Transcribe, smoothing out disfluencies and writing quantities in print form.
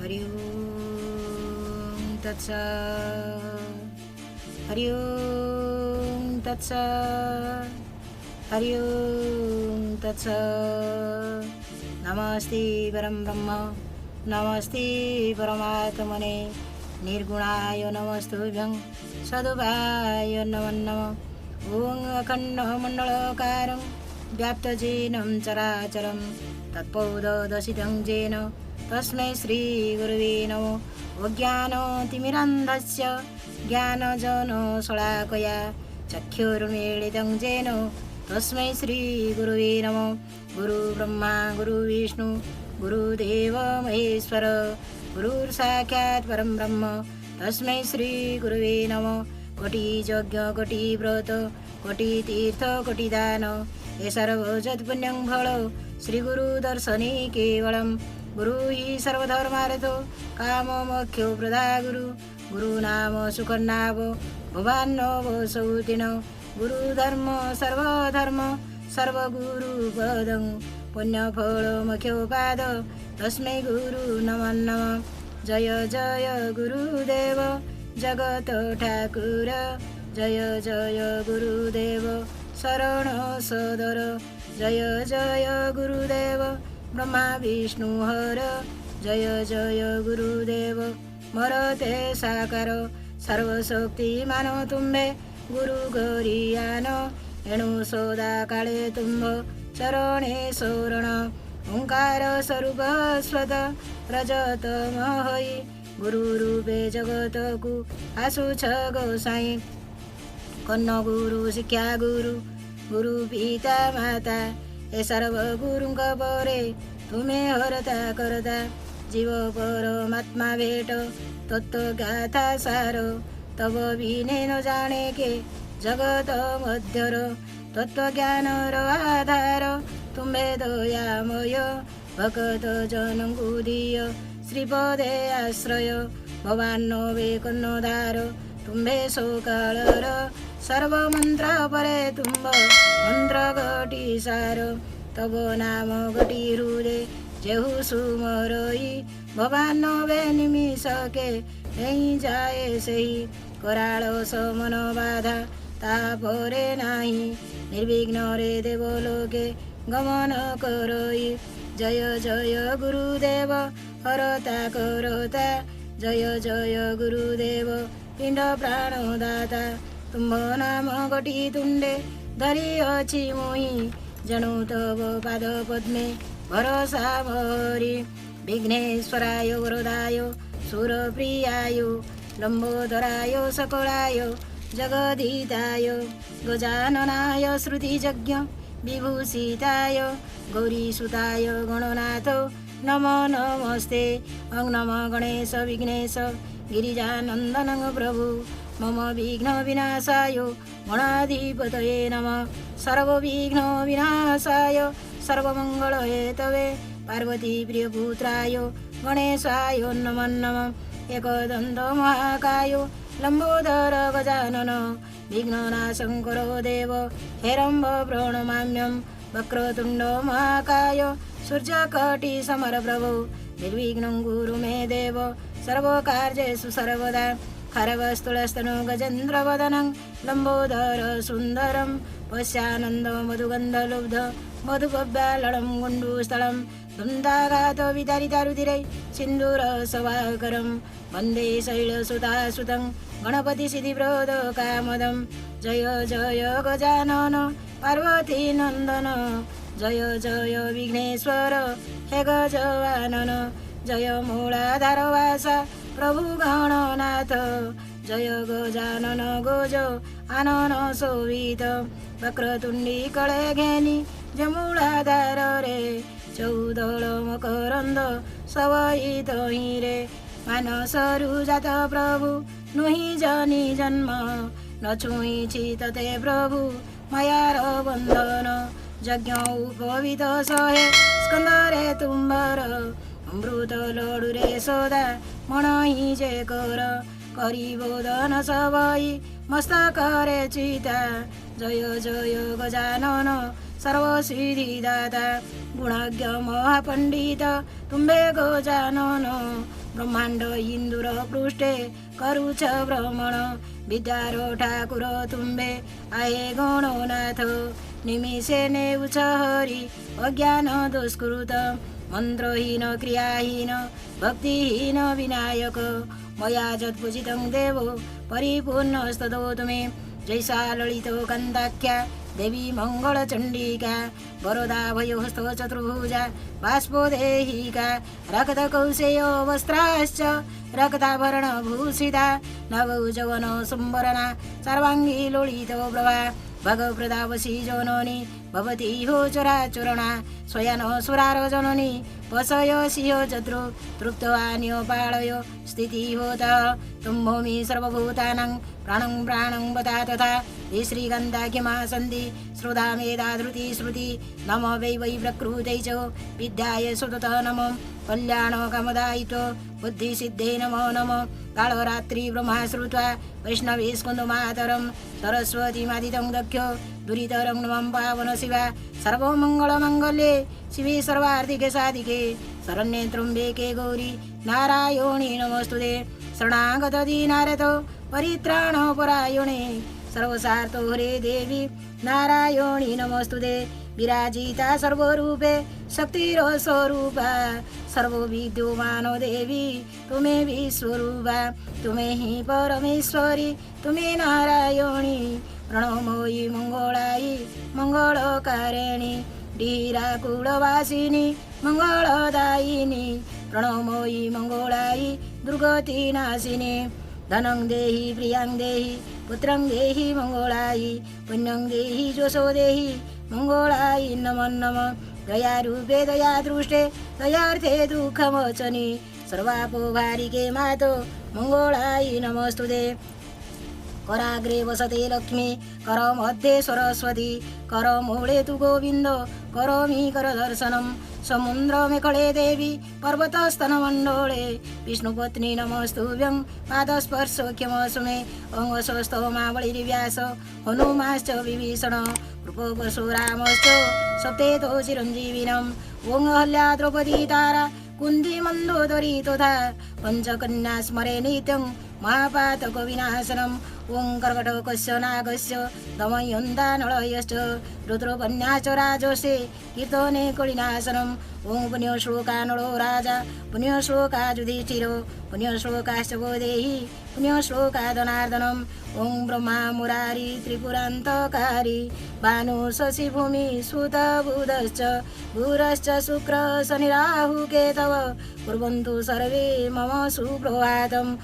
हरि ओम तत्सत्। हरि ओम तत्सत्। हरि ओम तत्सत्। नमस्ते परम ब्रह्म नमस्ते परमात्मने निर्गुणाय नमस्तुभ्यं सदुपाय नमो नमः। ओं अखण्डमण्डलाकारं व्याप्तजेनं चराचरं तत्पददर्शितं येन तस्मै श्रीगुरुवे नमो। अज्ञानतिमिरान्धस्य ज्ञानजनशलाकया चक्षुरुन्मीलितं येन तस्मै श्रीगुरुवे नमो। गुरुब्रह्मा गुरुविष्णु गुरुदेव महेश्वर गुरुर्साक्षात् परं ब्रह्म तस्मै श्रीगुरुवे नमः। कोटि यज्ञ कोटि व्रत कोटि तीर्थ कोटि दान ये सर्वजत्पुण्यं फल श्रीगुरुदर्शने केवलं। गुरु हि सर्वधर्मार्थो काममोक्षो प्रदा गुरुनाम सुखनाम भवान्नव सौतिन गुरुधर्म सर्वधर्म सर्वगुरुपदं पुण्यफलमोक्षोपाद तस्मै गुरु नमो नमः। जय जय गुरुदेव जगत ठाकुर जय जय गुरुदेव शरण सदर जय जय गुरुदेव ब्रह्मा विष्णु हर जय जय गुरुदेव मरते साकार सर्वशक्तिमान तुम्बे गुरु गरियान एणु सदा काले तुम्भ चरणे शरण ओंकार स्वरूप स्वत रजत महई गुरु रूपे जगत को आसु छ गोसाई कन्न गुरु शिक्षा गुरु गुरु पिता माता ए सर्व गुरुंक परे तुम्हें हरता करता जीव परमात्मा भेट तत्व गाथा सार तब बिने न जाने के जगत मध्यर तत्व ज्ञान आधार तुम्हें दयामय भगत जनंकु दिय श्रीपदे आश्रय भवानो वे कन्नोदार तुम्हें सोकालर सर्व मंत्र परे तुम्ब मंत्र घटी सार तब नाम घटी हृदय जेहु सुमरई भवानो वे निमिषके नहीं जाए सही कराल समन बाधा तापरे नाही निर्विघ्न रे देवलोके गमन करई जय जय गुरुदेव हरता करता जय जय गुरुदेव पिंड प्राणदाता तुम्भ नाम घटी तुंडे धरी अछि मोहि जनु तव पाद पद्मे भरोसा मोरी विघ्नेश्वराय वरदाय सुरप्रियाय लंबोदराय सकलाय जगदीताय गजाननाय श्रुतिजज्ञ विभूषिताय गौरीसुताय गणनाथ नमो नमस्ते ओं नमो गणेश विघ्नेश गिरिजानंदन प्रभु मम विघ्न विनाशाय गणाधिपतये नमः। सर्वविघ्न विनाशाय सर्वमंगल हेतवे पार्वती प्रियपुत्राय गणेशाय नमो नमः। एकदन्त महाकाय लंबोदर गजानन विघ्ननाशं करो देव हेरम्ब प्रणमाम्यं वक्रतुण्ड महाकाय सूर्यकोटि समरप्रभो निर्विघ्नं कुरु मे देव सर्वकार्येषु सर्वदा खरवस्तुलस्तनु गजेन्द्रवदनं लंबोदर सुन्दरं पश्यानन्द मधुगन्धलुब्ध मधुपव्यालडं गुण्डुस्थलं धुन्दाघात विदारितारुधिरै सिन्दूरसवाकरं वन्दे शैलसुतासुतं गणपतिसिद्धिप्रदकामदं जय जय गजानन पार्वतीनन्दन जय जय विघ्नेश्वर हे गजवानन जय मूलाधारवास प्रभु गणनाथ जय गजानन गोज आनन शोभित वक्रतुंडी कळे घेनी जमूलाधार रे चौदळ मकरंद सवयित रे मानसरु जात प्रभु नुहि जनि जन्म न छुइछि तते प्रभु मायार बंधन यज्ञ उपवित सहे स्कंदरे तुम्बर अमृत लडुरे सोदा मणहि जे कर करिबोधन सबई मस्तकरे चिता जय जय गजानन सर्वसिद्धिदाता गुणज्ञ महापंडित तुम्बे गजानन ब्रह्माण्ड इन्दुर पृष्ठे करुछ भ्रमण विद्यारो ठाकुर तुम्बे आए गणनाथ निमिषे नेउछ हरि अज्ञान दुष्कृत मन्त्रहीन क्रियाहीन भक्तिहीन विनायक मया जत्पूजितं देवो परिपूर्णस्ततो तुमे जैसा ललितो कन्दाख्या देवी मङ्गलचण्डिका वरदा भयोस्तो चतुर्भुजा बाष्पोदेहिका रक्तकौशेयो वस्त्राश्च रक्ताभरणभूषिता नवौजवन संवरणा सर्वाङ्गी लोलितो प्रभा भगप्रदा वशी जननी भवती हो चराचरणा स्वयं सुरार जननी वसय सिंह चतुर तृप्तवान्यो पाळयो स्थिति होता तुम भूमि सर्वभूतानां प्राणं प्राणं बता तथा हे श्रीगन्धाख्यमा सन्धि श्रुता मेधा धृति श्रुति नम वै वै प्रकृतै च विद्याय सुतत नम कल्याण कामदायित्व बुद्धिसिद्धे नमो नम कालरात्रि ब्रह्मा श्रुत्वा वैष्णवे स्कन्दमातरं सरस्वतीमादितं दख्यो दुरितरं नमं पावन शिवा सर्वमङ्गलमङ्गल्ये शिवे सर्वार्थिके साधिके शरण्ये त्र्यम्बके गौरी नारायणी नमोस्तुते शरणागत दीनारतो परित्राणपरायणे सर्वसार्थो हरे देवी नारायणी नमोस्तुते विराजिता सर्वरूपे शक्तिरस्वरूपा सर्वविद्यमानो देवी तुमे विश्वरूपा तुमे हि परमेश्वरी तुमे नारायणी प्रणमोयि मङ्गलायि मङ्गलकारिणी डीराकुलवासिनी मङ्गलदायिनी प्रणमोयि मङ्गलायि दुर्गतिनाशिनी धनं देहि प्रियं देहि पुत्रं देहि मङ्गलायि पुण्यं देहि यशो देहि मङ्गलायि नमो नमः दयारूपे दयादृष्टे दयार्थे दुःखमोचनी सर्वापोभारिके मातो मङ्गलायि नमोस्तुते कराग्रे वसते लक्ष्मी करमध्ये सरस्वती करमूले तु गोविन्द करोमि करदर्शनं समुद्रमेखले देवी पर्वतस्तनमण्डले विष्णुपत्नी नमस्तुभ्यं पादस्पर्शोख्यमसु मे अंगस्वस्थमावलिर्व्यास हनुमाश्च विभीषण कृपपरशुरामश्च सप्तेतो चिरञ्जीविनम् ॐ अहल्या द्रौपदी तारा कुन्ती मन्दोदरी तथा पञ्चकन्या स्मरे नित्यं महापातकविनाशनम् ॐ कर्कटकस्य नागस्य दमयन्तानलयश्च रुद्रकन्या च राजसे कीर्तने कलिनाशनम् ॐ पुण्यश्लोकानलो राजा पुण्यश्लोका युधिष्ठिरो पुण्यश्लोकाश्च वैदेही पुण्यश्लोकादनार्दनम् ॐ ब्रह्मा मुरारी त्रिपुरान्तकारी भानु शशि भूमि सुत बुधश्च गुरश्च शुक्र शनि राहु केतव कुर्वन्तु सर्वे मम सुप्रभातम्।